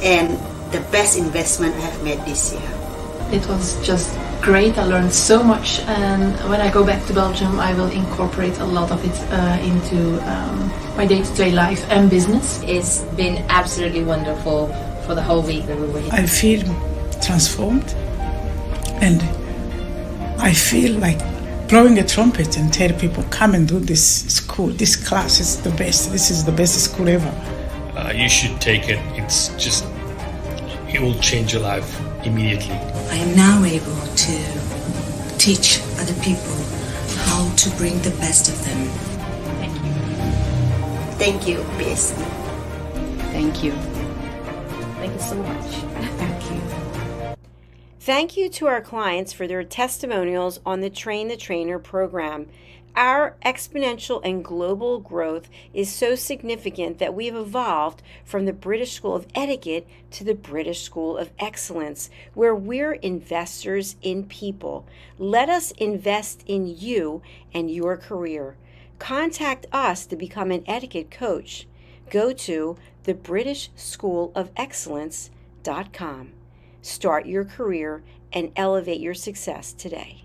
and the best investment I have made this year. It was just great. I learned so much, and when I go back to Belgium I will incorporate a lot of it into my day-to-day life and business. It's been absolutely wonderful for the whole week that we were here. I feel transformed, and I feel like blowing a trumpet and tell people, come and do this school. This class is the best. This is the best school ever. You should take it. It will change your life immediately. I am now able to teach other people how to bring the best of them. Thank you. Thank you, BSc. Thank you. Thank you so much. Thank you. Thank you to our clients for their testimonials on the Train the Trainer program. Our exponential and global growth is so significant that we've evolved from the British School of Etiquette to the British School of Excellence, where we're investors in people. Let us invest in you and your career. Contact us to become an etiquette coach. Go to thebritishschoolofexcellence.com. Start your career and elevate your success today.